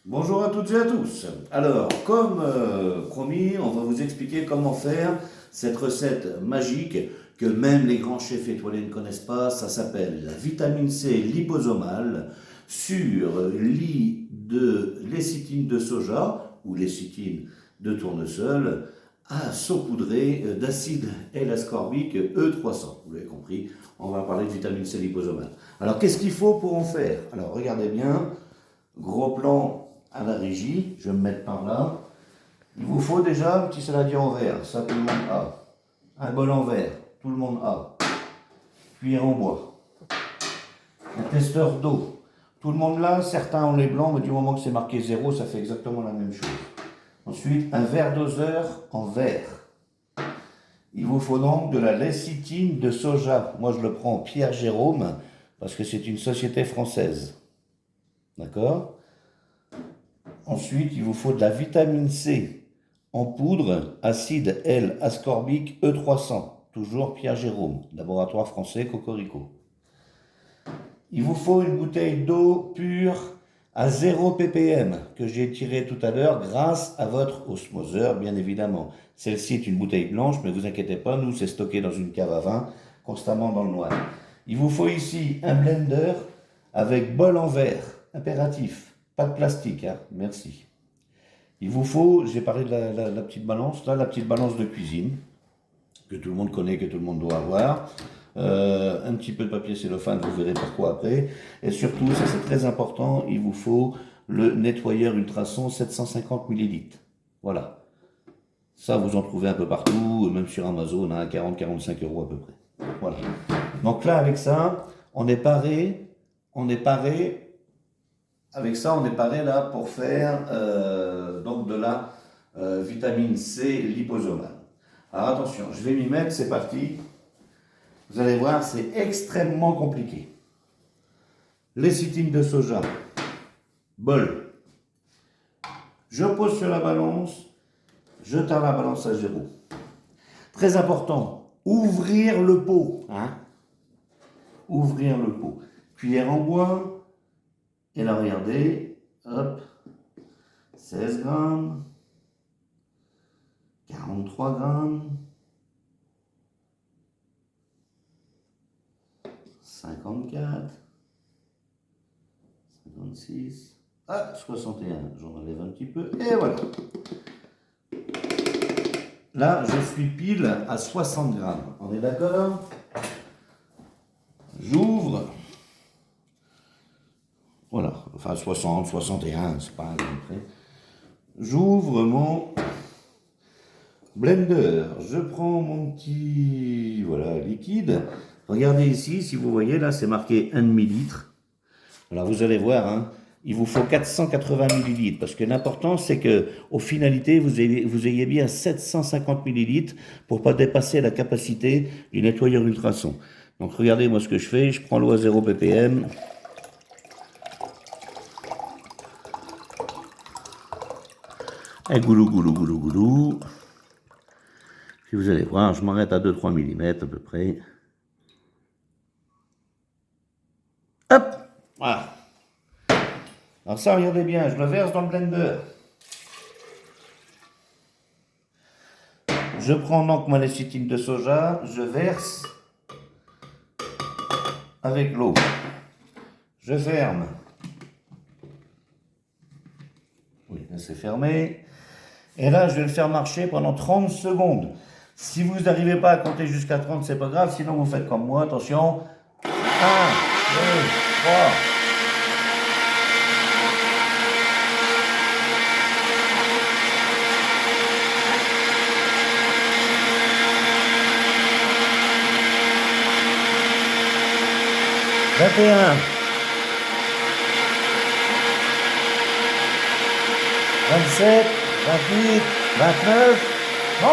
Bonjour à toutes et à tous. Alors, comme promis, on va vous expliquer comment faire cette recette magique que même les grands chefs étoilés ne connaissent pas. Ça s'appelle la vitamine C liposomale sur lit de lécithine de soja ou lécithine de tournesol à saupoudrer d'acide L-ascorbique E300. Vous l'avez compris, on va parler de vitamine C liposomale. Alors, qu'est-ce qu'il faut pour en faire? Alors, regardez bien, gros plan à la régie, je vais me mettre par là. Il vous faut déjà un petit saladier en verre, ça tout le monde a. Un bol en verre, tout le monde a. Cuillère en bois. Un testeur d'eau, tout le monde l'a, certains ont les blancs, mais du moment que c'est marqué 0, ça fait exactement la même chose. Ensuite, un verre doseur en verre. Il vous faut donc de la lécithine de soja. Moi, je le prends Pierre Jérôme, parce que c'est une société française. D'accord? Ensuite, il vous faut de la vitamine C en poudre, acide L-ascorbique E300, toujours Pierre Jérôme, laboratoire français Cocorico. Il vous faut une bouteille d'eau pure à 0 ppm que j'ai tirée tout à l'heure grâce à votre osmoseur, bien évidemment. Celle-ci est une bouteille blanche, mais vous inquiétez pas, nous c'est stocké dans une cave à vin, constamment dans le noir. Il vous faut ici un blender avec bol en verre, impératif. Pas de plastique, hein, merci. Il vous faut, j'ai parlé de la petite balance, là, la petite balance de cuisine, que tout le monde connaît, que tout le monde doit avoir. Un petit peu de papier cellophane, vous verrez pourquoi après. Et surtout, ça c'est très important, il vous faut le nettoyeur ultrason 750 ml. Voilà. Ça, vous en trouvez un peu partout, même sur Amazon, à 40-45 € à peu près. Voilà. Donc là, avec ça, on est paré, avec ça, on est paré là pour faire donc de la vitamine C liposomale. Alors attention, je vais m'y mettre, c'est parti. Vous allez voir, c'est extrêmement compliqué. Lécithine de soja, bol. Je pose sur la balance, je tends la balance à 0. Très important, ouvrir le pot. Hein? Ouvrir le pot. Cuillère en bois. Et là, regardez, hop, 16 grammes, 43 grammes, 54, 56, 61, j'en enlève un petit peu, et voilà. Là, je suis pile à 60 grammes, on est d'accord? J'ouvre. Voilà, enfin 60, 61, c'est pas un grand près. J'ouvre mon blender, je prends mon petit voilà, liquide. Regardez ici, si vous voyez, là c'est marqué 1 demi-litre. Alors vous allez voir, hein, il vous faut 480 millilitres, parce que l'important c'est que aux finalités, vous ayez bien 750 millilitres pour pas dépasser la capacité du nettoyeur ultrason. Donc regardez moi ce que je fais, je prends l'eau à 0 ppm. Et goulou, goulou, goulou, goulou. Puis vous allez voir, je m'arrête à 2-3 mm à peu près. Hop! Voilà. Alors ça, regardez bien, je le verse dans le blender. Je prends donc ma lécithine de soja, je verse avec l'eau. Je ferme. Oui, là c'est fermé. Et là, je vais le faire marcher pendant 30 secondes. Si vous n'arrivez pas à compter jusqu'à 30, c'est pas grave. Sinon, vous faites comme moi. Attention. 1, 2, 3. « 21. 27. 28, 29, 30.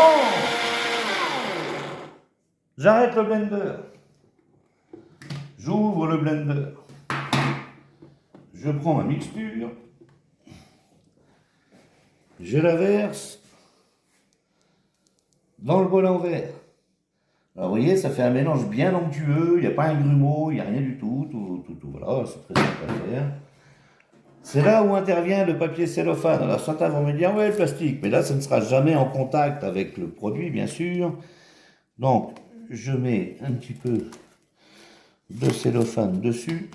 J'arrête le blender. J'ouvre le blender. Je prends ma mixture. Je la verse dans le bol en verre. Alors vous voyez, ça fait un mélange bien onctueux, il n'y a pas un grumeau, il n'y a rien du tout, voilà, c'est très simple à faire. C'est là où intervient le papier cellophane. Alors certains vont me dire, ouais, le plastique, mais là, ça ne sera jamais en contact avec le produit, bien sûr. Donc, je mets un petit peu de cellophane dessus.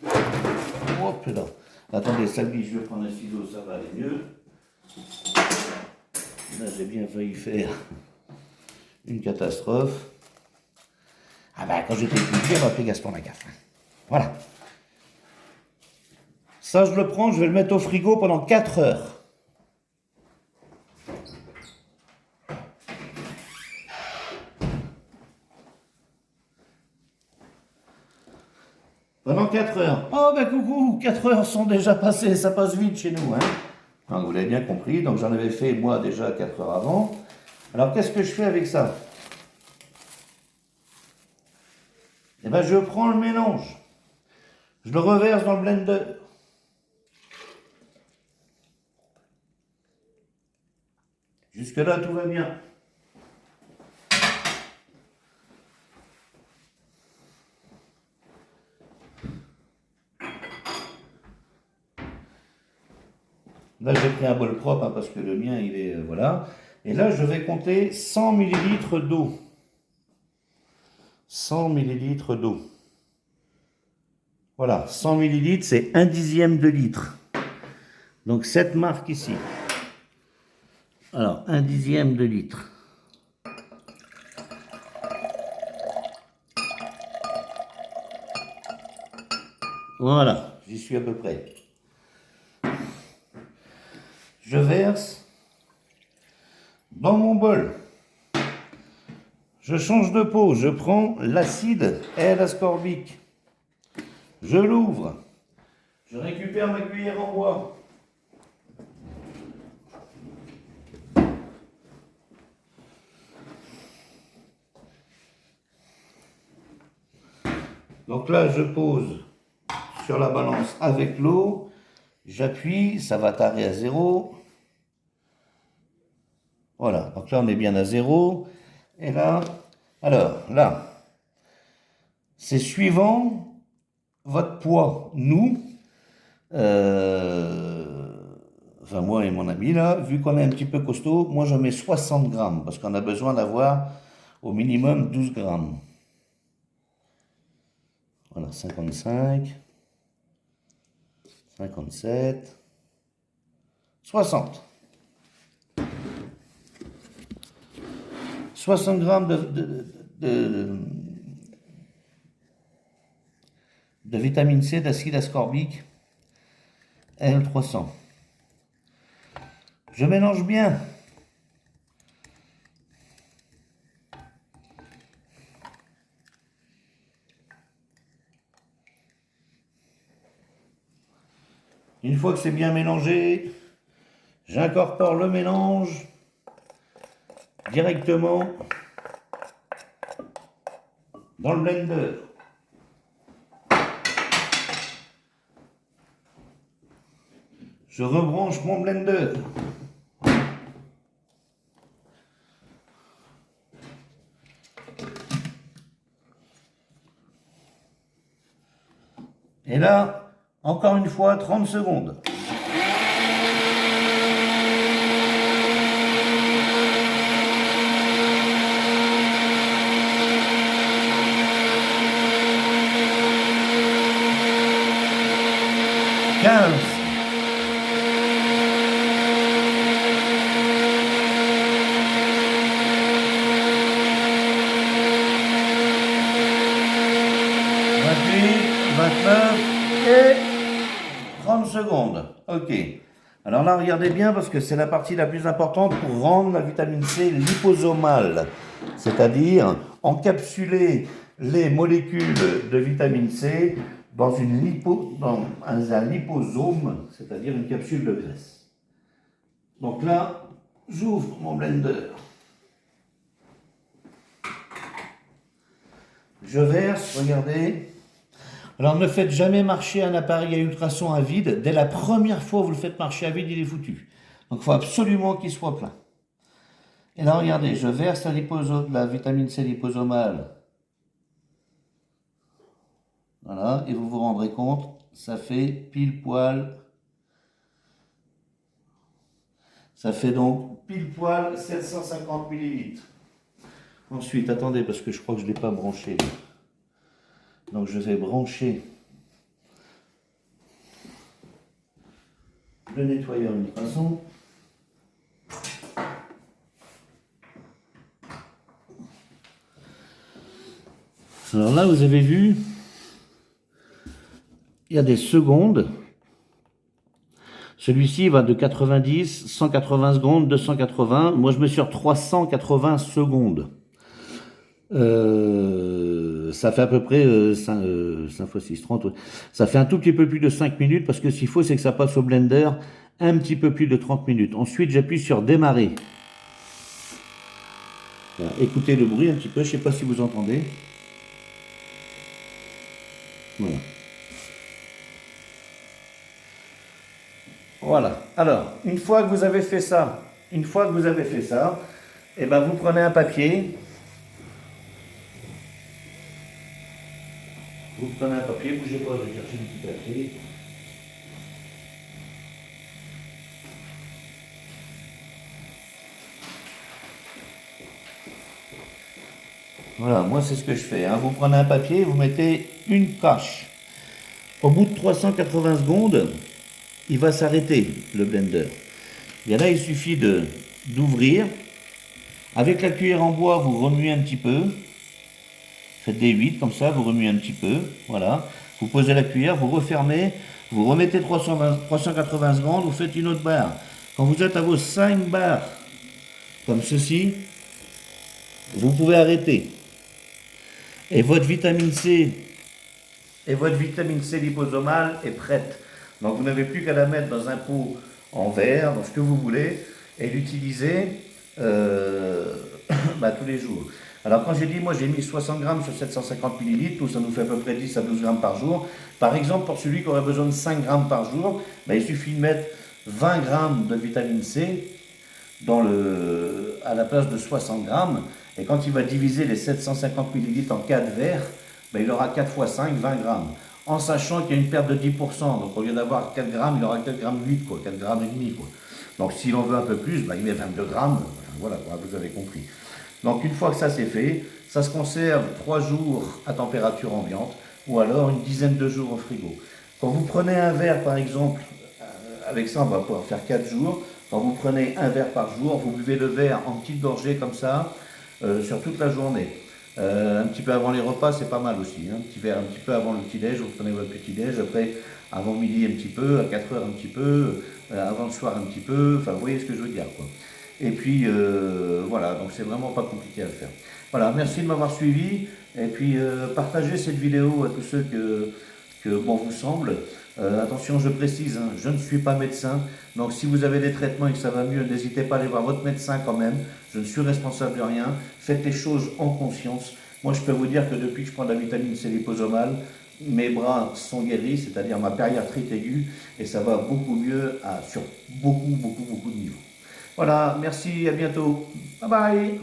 Hop là. Attendez, Salvi, je vais prendre un ciseau, ça va aller mieux. Là, j'ai bien failli faire une catastrophe. Ah ben, quand j'étais plus vieux, on m'appelait Gaston Lagaffe. Voilà. Ça, je le prends, je vais le mettre au frigo pendant 4 heures. Pendant 4 heures. Oh ben coucou, 4 heures sont déjà passées, ça passe vite chez nous. Hein. Donc, vous l'avez bien compris, donc j'en avais fait moi déjà 4 heures avant. Alors qu'est-ce que je fais avec ça? Eh bien je prends le mélange, je le reverse dans le blender. Jusque là tout va bien. Là, j'ai pris un bol propre, hein, parce que le mien, il est... voilà. Et là, je vais compter 100 ml d'eau. 100 ml d'eau. Voilà, 100 ml, c'est 1/10 de litre. Donc, cette marque ici. Alors, 1/10 de litre. Voilà, j'y suis à peu près. Je verse dans mon bol. Je change de pot, je prends l'acide L-ascorbique. Je l'ouvre. Je récupère ma cuillère en bois. Donc là, je pose sur la balance avec l'eau. J'appuie, ça va tarer à 0. Voilà, donc là on est bien à 0. Et là, alors là, c'est suivant votre poids. Nous, enfin moi et mon ami là, vu qu'on est un petit peu costaud, moi je mets 60 grammes parce qu'on a besoin d'avoir au minimum 12 grammes. Voilà, 55, 57, 60. 60 grammes de vitamine C, d'acide ascorbique, L300. Je mélange bien. Une fois que c'est bien mélangé, j'incorpore le mélange directement dans le blender. Je rebranche mon blender. Et là, encore une fois, 30 secondes. Et 30 secondes. Ok. Alors là, regardez bien parce que c'est la partie la plus importante pour rendre la vitamine C liposomale. C'est-à-dire encapsuler les molécules de vitamine C dans un liposome, c'est-à-dire une capsule de graisse. Donc là, j'ouvre mon blender. Je verse, regardez. Alors ne faites jamais marcher un appareil à ultrasons à vide. Dès la première fois que vous le faites marcher à vide, il est foutu. Donc il faut absolument qu'il soit plein. Et là, regardez, je verse la vitamine C liposomale. Voilà, et vous vous rendrez compte, ça fait pile poil. Ça fait donc pile poil 750 millilitres. Ensuite, attendez, parce que je crois que je ne l'ai pas branché. Donc je vais brancher le nettoyeur ultrason. Alors là, vous avez vu, il y a des secondes. Celui-ci va de 90, 180 secondes, 280. Moi, je me suis sur 380 secondes. Ça fait à peu près 5 x 6, 30. Ça fait un tout petit peu plus de 5 minutes parce que ce qu'il faut, c'est que ça passe au blender un petit peu plus de 30 minutes. Ensuite, j'appuie sur démarrer. Voilà, écoutez le bruit un petit peu, je ne sais pas si vous entendez. Voilà. Voilà. Alors, une fois que vous avez fait ça, et ben vous prenez un papier. Vous prenez un papier, bougez pas, je vais chercher un petit papier. Voilà, moi c'est ce que je fais. Hein. Vous prenez un papier, vous mettez une cache. Au bout de 380 secondes, il va s'arrêter, le blender. Et là, il suffit d'ouvrir. Avec la cuillère en bois, vous remuez un petit peu. Faites des 8 comme ça, vous remuez un petit peu. Voilà. Vous posez la cuillère, vous refermez, vous remettez 380 secondes, vous faites une autre barre. Quand vous êtes à vos 5 barres, comme ceci, vous pouvez arrêter. Et votre vitamine C liposomale est prête. Donc vous n'avez plus qu'à la mettre dans un pot en verre, dans ce que vous voulez, et l'utiliser tous les jours. Alors quand j'ai dit, moi j'ai mis 60 grammes sur 750 millilitres, tout ça nous fait à peu près 10 à 12 grammes par jour. Par exemple, pour celui qui aurait besoin de 5 grammes par jour, il suffit de mettre 20 grammes de vitamine C à la place de 60 grammes. Et quand il va diviser les 750 millilitres en 4 verres, il aura 4 x 5, 20 grammes. En sachant qu'il y a une perte de 10%. Donc au lieu d'avoir 4 grammes, il aura 4 grammes 8, 4 grammes et demi. Donc s'il en veut un peu plus, il met 22 grammes. Voilà, vous avez compris. Donc une fois que ça c'est fait, ça se conserve 3 jours à température ambiante ou alors une dizaine de jours au frigo. Quand vous prenez un verre par exemple, avec ça on va pouvoir faire 4 jours, quand vous prenez un verre par jour, vous buvez le verre en petites gorgées comme ça sur toute la journée. Un petit peu avant les repas c'est pas mal aussi, hein. Un petit verre un petit peu avant le petit-déj, vous prenez votre petit-déj, après avant midi un petit peu, à 4 heures un petit peu, avant le soir un petit peu, enfin vous voyez ce que je veux dire quoi. Et puis voilà, donc c'est vraiment pas compliqué à faire. Voilà, merci de m'avoir suivi. Et puis partagez cette vidéo à tous ceux que bon vous semble. Attention, je précise, hein, je ne suis pas médecin. Donc si vous avez des traitements et que ça va mieux, n'hésitez pas à aller voir votre médecin quand même. Je ne suis responsable de rien. Faites les choses en conscience. Moi, je peux vous dire que depuis que je prends de la vitamine C liposomale, mes bras sont guéris, c'est-à-dire ma périarthrite aiguë, et ça va beaucoup mieux sur beaucoup de niveaux. Voilà, merci, à bientôt. Bye bye.